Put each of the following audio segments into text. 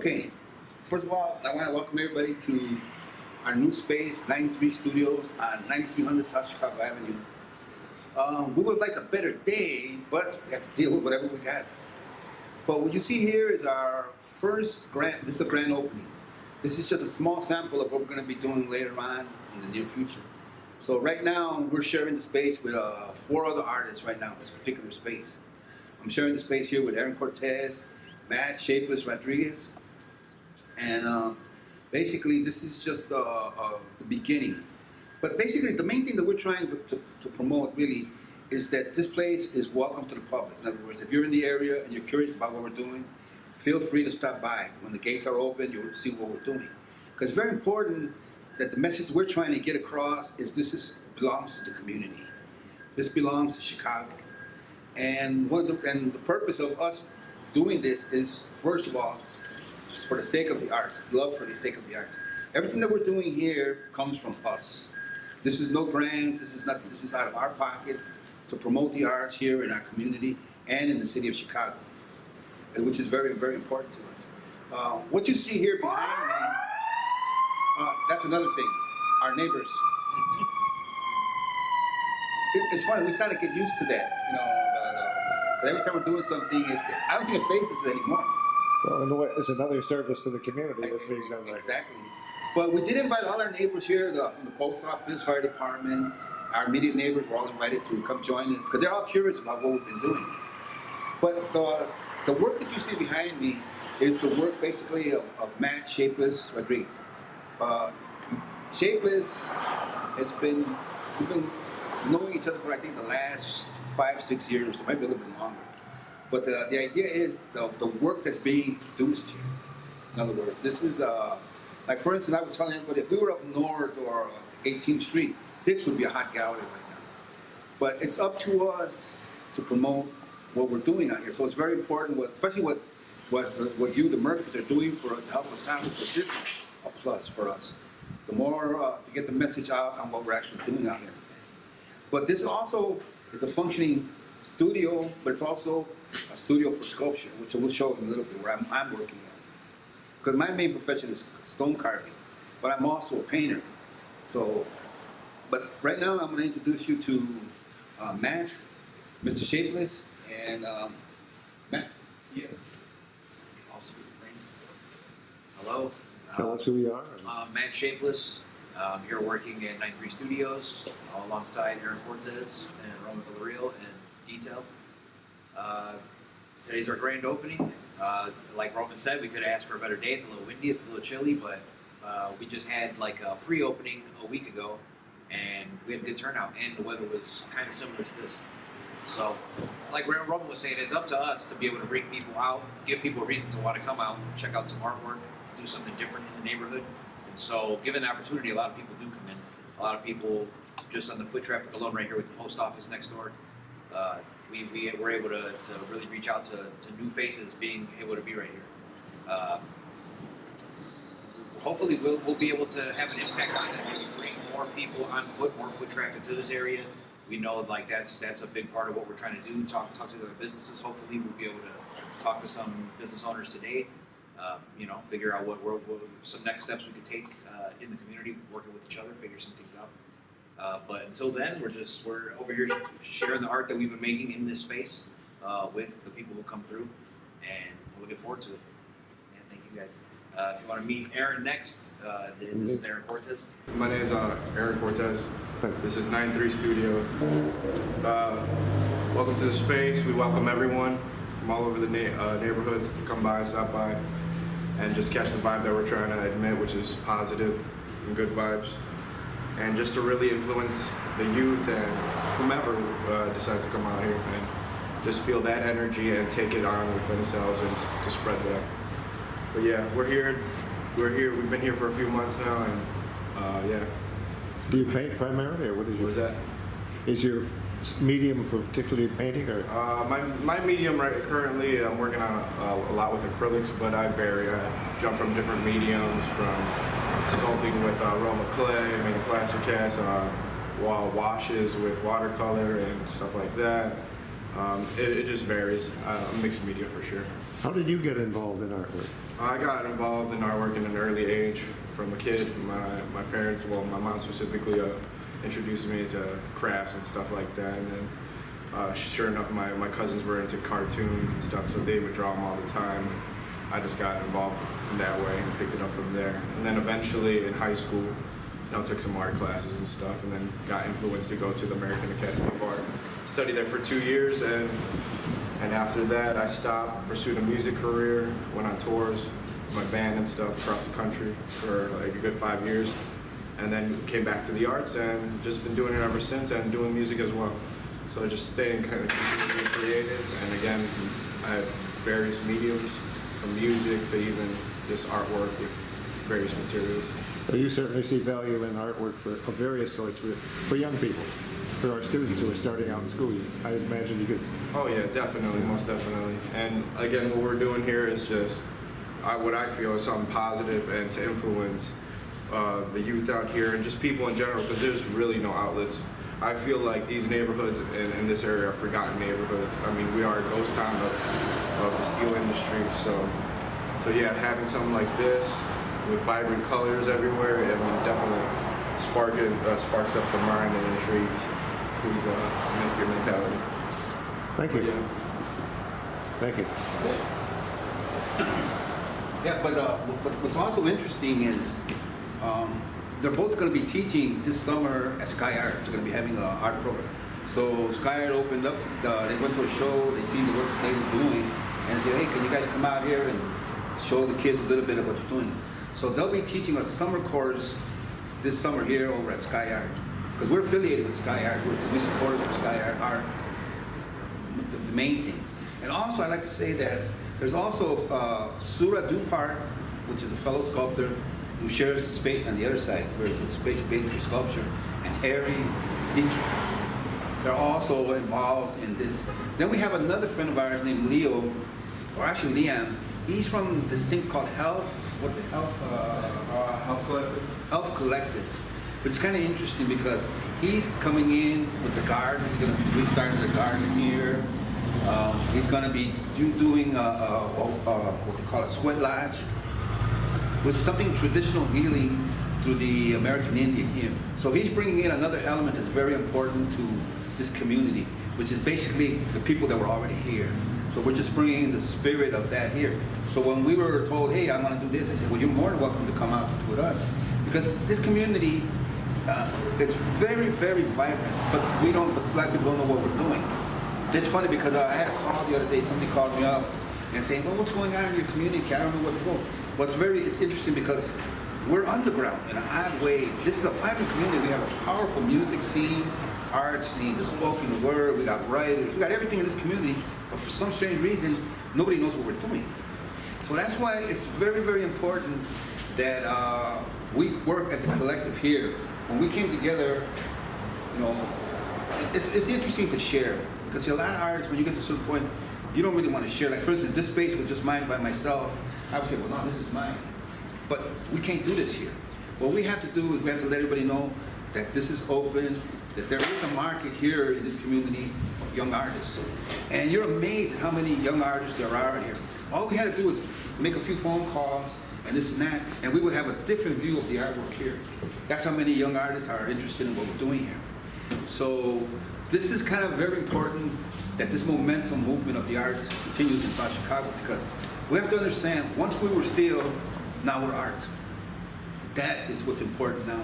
Okay, first of all, I want to welcome everybody to our new space, 93 Studios on 9300 South Chicago Avenue. We would like a better day, but we have to deal with whatever we have. But what you see here is our first this is a grand opening. This is just a small sample of what we're going to be doing later on in the near future. So right now, we're sharing the space with 4 other artists right now in this particular space. I'm sharing the space here with Aaron Cortez, Matt Shapeless Rodriguez, and basically this is just the beginning. But basically the main thing that we're trying to promote really is that this place is welcome to the public. In other words, if you're in the area and you're curious about what we're doing, feel free to stop by. When the gates are open, you'll see what we're doing. Because it's very important that the message we're trying to get across is belongs to the community. This belongs to Chicago. And the purpose of us doing this is, first of all, for the sake of the arts, love for the sake of the arts. Everything that we're doing here comes from us. This is no grant, this is nothing, this is out of our pocket to promote the arts here in our community and in the city of Chicago, which is very, very important to us. What you see here behind me, that's another thing, our neighbors. It's funny, we started to get used to that, because every time we're doing something, I don't think it faces us anymore. Well, in a way, it's another service to the community that's being done right. Exactly. But we did invite all our neighbors here, from the post office, fire department, our immediate neighbors were all invited to come join in, because they're all curious about what we've been doing. But the work that you see behind me is the work basically of Matt Shapeless Rodriguez. Shapeless we've been knowing each other for I think the last 5-6 years, or maybe a little bit longer. But the idea is the work that's being produced here. In other words, this is, like for instance, I was telling everybody, if we were up north or 18th Street, this would be a hot gallery right now. But it's up to us to promote what we're doing out here. So it's very important, especially what you, the Murphys, are doing for us to help us out, because this is a plus for us. The more to get the message out on what we're actually doing out here. But this also is a functioning studio, but it's also a studio for sculpture, which we'll show in a little bit where I'm working at. Because my main profession is stone carving, but I'm also a painter. So, but right now I'm going to introduce you to Matt, Mr. Shapeless, and Matt. Yeah. Awesome. Thanks. Hello. Tell us who we are. Matt Shapeless. I'm here working at 93 Studios alongside Aaron Cortez and Roman Villarreal and Detail. Today's our grand opening. Like Roman said, we could have asked for a better day. It's a little windy, it's a little chilly, but we just had like a pre-opening a week ago, and we had a good turnout, and the weather was kind of similar to this. So, like Roman was saying, it's up to us to be able to bring people out, give people a reason to want to come out, check out some artwork, do something different in the neighborhood. And so, given the opportunity, a lot of people do come in. A lot of people, just on the foot traffic alone right here with the post office next door, we were able to really reach out to new faces being able to be right here. Hopefully we'll be able to have an impact on it, maybe bring more people on foot, more foot traffic to this area. We know like that's a big part of what we're trying to do, talk to other businesses. Hopefully we'll be able to talk to some business owners today, figure out what some next steps we could take in the community, working with each other, figure some things out. But until then, we're over here sharing the art that we've been making in this space with the people who come through, and we're looking forward to it. And thank you guys. If you want to meet Aaron next, this is Aaron Cortez. My name is Aaron Cortez. This is 93 Studio. Welcome to the space. We welcome everyone from all over the neighborhoods to come by, stop by, and just catch the vibe that we're trying to admit, which is positive and good vibes. And just to really influence the youth and whomever decides to come out here and just feel that energy and take it on with themselves and to spread that. But yeah, we're here. We've been here for a few months now, and yeah. Do you paint primarily, or what is your? What was that? Is your medium for particularly painting, or? My medium currently, I'm working on a lot with acrylics, but I vary. I jump from different mediums, from sculpting with Roma clay, making plaster casts, wall washes with watercolor and stuff like that. It just varies. Mixed media for sure. How did you get involved in artwork? I got involved in artwork in an early age from a kid. My parents, well, my mom specifically, introduced me to crafts and stuff like that. And then, sure enough, my cousins were into cartoons and stuff, so they would draw them all the time. I just got involved in that way and picked it up from there. And then eventually in high school, took some art classes and stuff, and then got influenced to go to the American Academy of Art. Studied there for 2 years, and after that I stopped, pursued a music career, went on tours with my band and stuff across the country for like a good 5 years, and then came back to the arts and just been doing it ever since, and doing music as well. So just staying kind of continually creative, and again, I have various mediums, from music to even just artwork with various materials. So you certainly see value in artwork of various sorts for young people, for our students who are starting out in school. I imagine you could. Oh yeah, definitely, most definitely. And again, what we're doing here is just what I feel is something positive and to influence the youth out here and just people in general, because there's really no outlets. I feel like these neighborhoods in this area are forgotten neighborhoods. I mean, we are a ghost town of the steel industry. So yeah, having something like this with vibrant colors everywhere, I mean, definitely sparks up the mind and intrigues your mentality. Thank you. But, yeah. Thank you. Yeah, but what's also interesting is they're both going to be teaching this summer at Sky Art. They're going to be having an art program. So Sky Art opened up, they went to a show, they seen the work that they were doing, and said, hey, can you guys come out here and show the kids a little bit of what you're doing? So they'll be teaching a summer course this summer here over at Sky Art. Because we're affiliated with Sky Art, we supporters of Sky Art, the main thing. And also I'd like to say that there's also Sura Dupart, which is a fellow sculptor who shares the space on the other side, where it's a space made for sculpture, and Harry Dietrich. They're also involved in this. Then we have another friend of ours named Leo, or actually Liam. He's from this thing called Health Collective. Health Collective, which is kind of interesting because he's coming in with the garden. He's going to be restarting the garden here. He's going to be doing what they call a sweat lodge, which is something traditional healing through the American Indian here. So he's bringing in another element that's very important to this community, which is basically the people that were already here. So we're just bringing the spirit of that here. So when we were told, hey, I want to do this, I said, well, you're more than welcome to come out with us. Because this community is very, very vibrant, but black people don't know what we're doing. It's funny because I had a call the other day, somebody called me up and saying, well, what's going on in your community? I don't know what to go. It's interesting because we're underground in an odd way. This is a vibrant community. We have a powerful music scene, art scene, the spoken word, we got writers, we got everything in this community, but for some strange reason, nobody knows what we're doing. So that's why it's very, very important that we work as a collective here. When we came together, it's interesting to share, because a lot of artists, when you get to a certain point, you don't really want to share. Like, for instance, this space was just mine by myself. I would say, well, no, this is mine. But we can't do this here. What we have to do is we have to let everybody know that this is open, that there is a market here in this community for young artists. And you're amazed at how many young artists there are here. All we had to do is make a few phone calls and this and that, and we would have a different view of the artwork here. That's how many young artists are interested in what we're doing here. So this is kind of very important that this momentum movement of the arts continues in South Chicago, because we have to understand, once we were steel, now we're art. That is what's important now,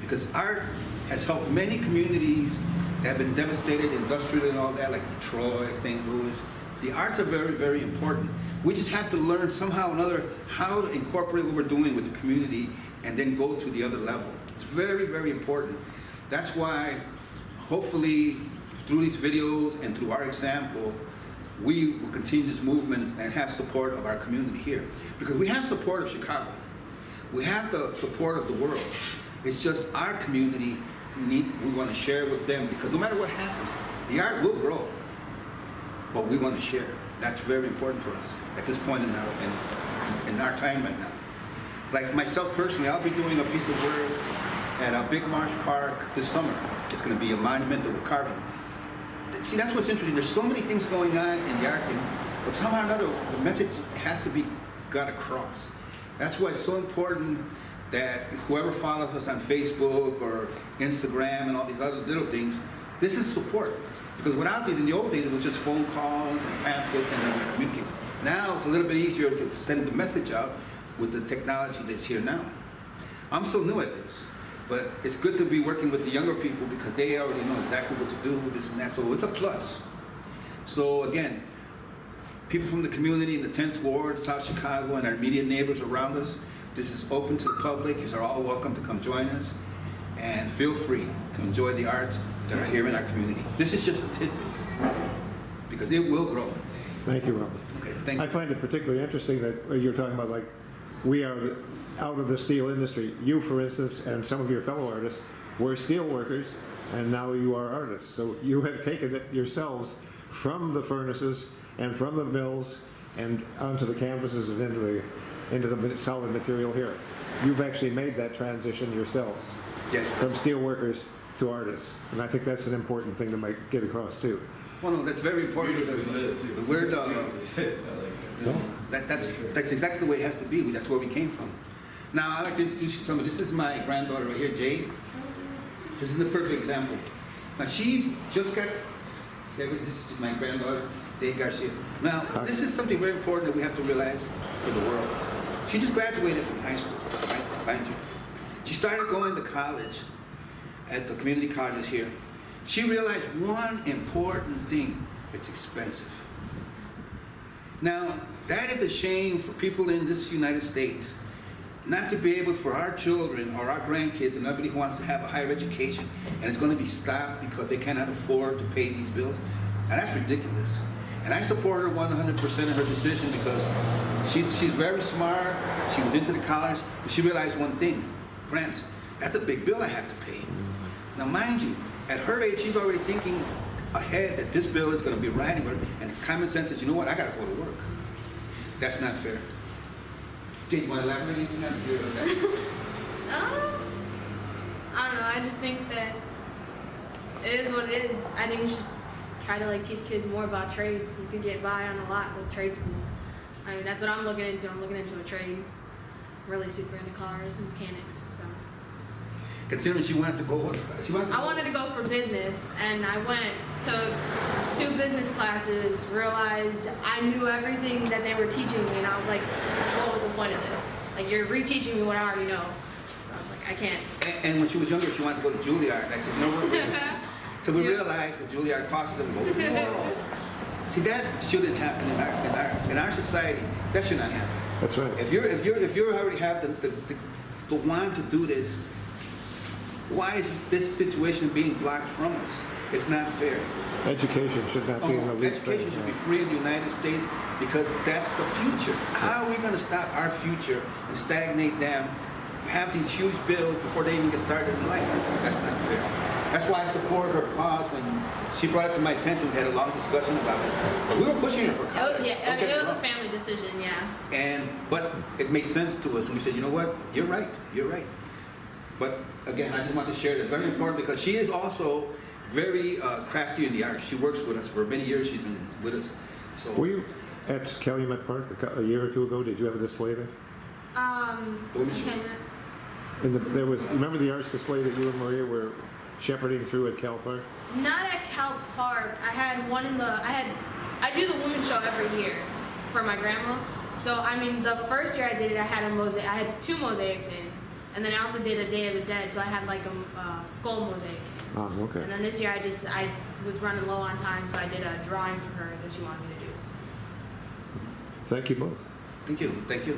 because art has helped many communities that have been devastated industrially and all that, like Detroit, St. Louis. The arts are very, very important. We just have to learn somehow or another how to incorporate what we're doing with the community and then go to the other level. It's very, very important. That's why, hopefully, through these videos and through our example, we will continue this movement and have support of our community here. Because we have support of Chicago. We have the support of the world. It's just our community, we want to share with them, because no matter what happens, the art will grow. But we want to share. That's very important for us at this point in our time right now. Like myself personally, I'll be doing a piece of work at a Big Marsh Park this summer. It's going to be a monument that we're carving. see, that's what's interesting. There's so many things going on in the art thing, but somehow or another, the message has to be got across. That's why it's so important that whoever follows us on Facebook or Instagram and all these other little things, this is support. Because without these, in the old days, it was just phone calls and pamphlets and communication. Now it's a little bit easier to send the message out with the technology that's here now. I'm still new at this, but it's good to be working with the younger people because they already know exactly what to do, this and that, so it's a plus. So again, people from the community in the 10th Ward, South Chicago, and our immediate neighbors around us, this is open to the public. You are all welcome to come join us, and feel free to enjoy the arts that are here in our community. This is just a tidbit, because it will grow. Thank you, Robert. Okay, thank you. I find it particularly interesting that you're talking about, like, we are out of the steel industry. You, for instance, and some of your fellow artists were steel workers, and now you are artists. So you have taken it yourselves from the furnaces and from the mills and onto the canvases and into the solid material here. You've actually made that transition yourselves. Yes. From steel workers to artists. And I think that's an important thing to get across, too. Well, no, that's very important. Because the word, that's exactly the way it has to be. That's where we came from. Now, I'd like to introduce you to somebody. This is my granddaughter right here, Jade. This is the perfect example. Now, she's just got, this is my granddaughter, Jade Garcia. Now, this is something very important that we have to realize for the world. She just graduated from high school, right, mind you. She started going to college at the community colleges here. She realized one important thing: it's expensive. Now, that is a shame for people in this United States not to be able, for our children or our grandkids and everybody who wants to have a higher education, and it's going to be stopped because they cannot afford to pay these bills. And that's ridiculous. And I support her 100% in her decision because she's very smart. She was into the college, but she realized one thing: grants. That's a big bill I have to pay. Now, mind you, at her age, she's already thinking ahead that this bill is going to be riding her, and common sense says, you know what, I got to go to work. That's not fair. Jane, you want to elaborate anything on that? I don't know. I just think that it is what it is. I think we should try to teach kids more about trades. You can get by on a lot with trade schools. I mean, that's what I'm looking into. I'm looking into a trade. I'm really super into cars and mechanics. So. Considering she wanted to go, I wanted to go for business, and I went, took 2 business classes, realized I knew everything that they were teaching me, and I was like, what was the point of this? Like, you're reteaching me what I already know. So I was like, I can't. And when she was younger, she wanted to go to Juilliard, and I said, you know what? So we realized what Juilliard costs them. We go, whoa. See, that shouldn't happen in our society. That should not happen. That's right. If you already have the want to do this, why is this situation being blocked from us? It's not fair. Education should not be in the least Education should be free in the United States because that's the future. How are we going to stop our future and stagnate them, have these huge bills before they even get started in life? That's not fair. That's why I support her cause when she brought it to my attention. We had a long discussion about this. But we were pushing her for college. It was a family decision, yeah. But it made sense to us, and we said, you know what? You're right. But again, I just want to share that. Very important because she is also very crafty in the arts. She works with us for many years. She's been with us. So. Were you at Calumet Park a year or 2 ago? Did you have a display there? There was. Remember the arts display that you and Maria were shepherding through at Cal Park? Not at Cal Park. I had one in the. I do the women's show every year for my grandma. So I mean, the first year I did it, I had a mosaic. I had 2 mosaics in. And then I also did a Day of the Dead, so I had a skull mosaic. Oh, okay. And then this year I was running low on time, so I did a drawing for her that she wanted me to do. Thank you both. Thank you. Thank you.